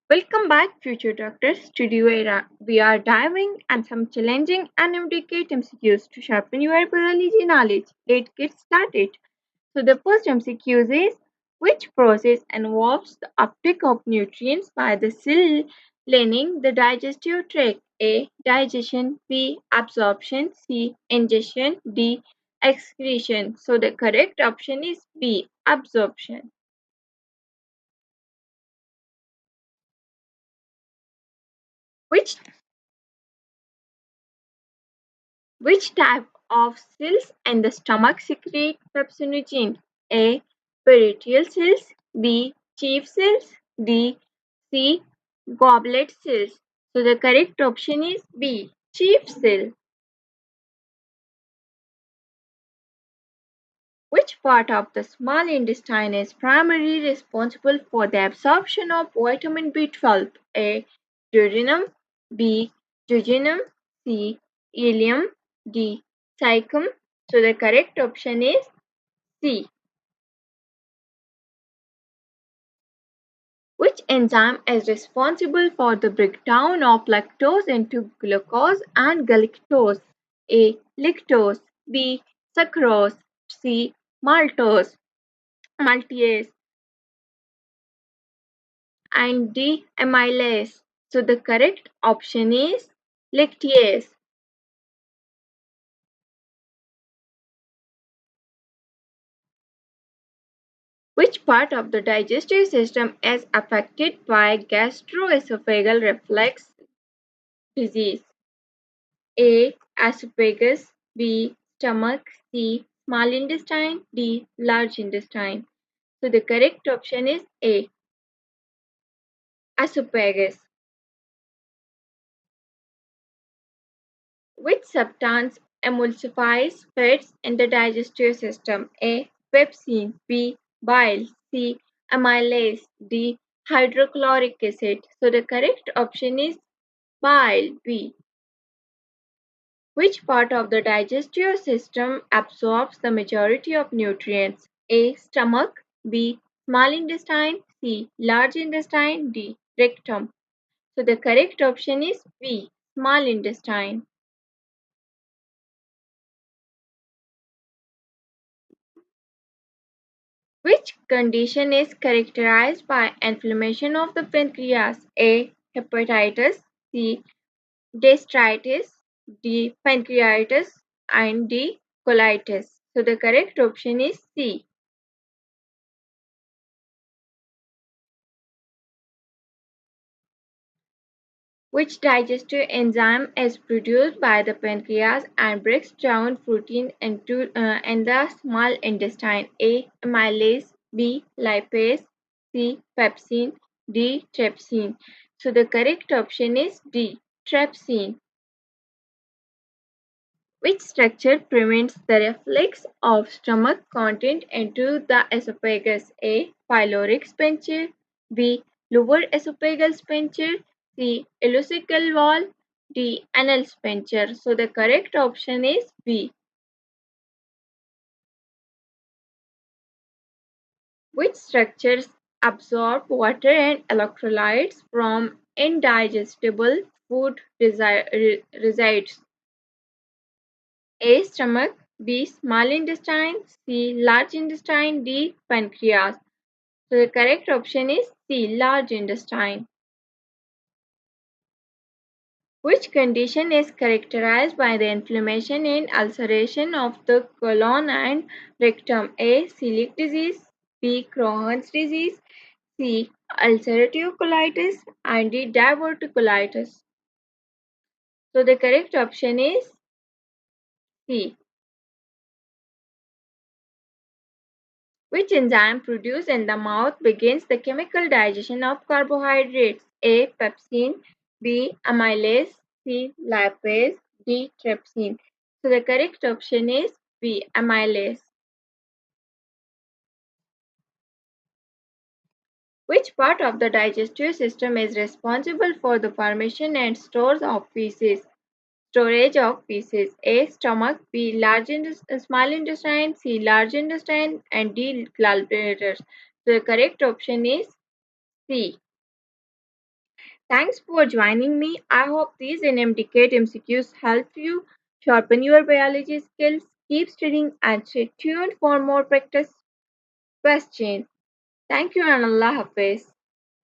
Welcome back, future doctors. Today we are diving and some challenging and mdcat MCQs to sharpen your biology knowledge. Let's get started. So the first MCQ is which process involves the uptake of nutrients by the cell lining the digestive tract? A. Digestion. B. Absorption. C. Ingestion. D. Excretion. So the correct option is B. Absorption. Which Which type of cells in the stomach secrete pepsinogen? A. Parietal cells. B. Chief cells. D. C. Goblet cells. So the correct option is B. Chief cell. Which part of the small intestine is primarily responsible for the absorption of vitamin B12? A. Duodenum. B. Jejunum. C. Ileum. D. Cecum. So the correct option is C. Which enzyme is responsible for the breakdown of lactose into glucose and galactose? A. Lactose. B. Sucrose. C. Maltase. And D. Amylase. So the correct option is lactase. Which part of the digestive system is affected by gastroesophageal reflux disease? A. Esophagus. B. Stomach. C. Small intestine. D. Large intestine. So the correct option is A. Esophagus. Which substance emulsifies fats in the digestive system? A. Pepsin. B. Bile. C. Amylase. D. Hydrochloric acid. So the correct option is bile. B. Which part of the digestive system absorbs the majority of nutrients? A. Stomach. B. Small intestine. C. Large intestine. D. Rectum. So the correct option is B. Small intestine. Which condition is characterized by inflammation of the pancreas? A. Hepatitis. C. Gastritis. D. Pancreatitis. And D. Colitis. So the correct option is C. Which digestive enzyme is produced by the pancreas and breaks down protein in the small intestine? A. Amylase. B. Lipase. C. Pepsin. D. Trypsin. So the correct option is D. Trypsin. Which structure prevents the reflux of stomach content into the esophagus? A. Pyloric sphincter. B. Lower esophageal sphincter. C. Ileocecal wall. D. Anal sphincter. So the correct option is B. Which structures absorb water and electrolytes from indigestible food resides? A. Stomach. B. Small intestine. C. Large intestine. D. Pancreas. So the correct option is C. Large intestine. Which condition is characterized by the inflammation and ulceration of the colon and rectum? A. Celiac disease. B. Crohn's disease. C. Ulcerative colitis. And D. Diverticulitis. So the correct option is C. Which enzyme produced in the mouth begins the chemical digestion of carbohydrates? A. Pepsin. B. Amylase. C. Lipase. D. Trypsin. So the correct option is B. Amylase. Which part of the digestive system is responsible for the formation and storage of feces? A. Stomach. B. Small intestine. C. Large intestine. And D. Gallbladder. So the correct option is C. Thanks for joining me. I hope these NMDK MCQs helped you sharpen your biology skills. Keep studying and stay tuned for more practice questions. Thank you and Allah Hafiz.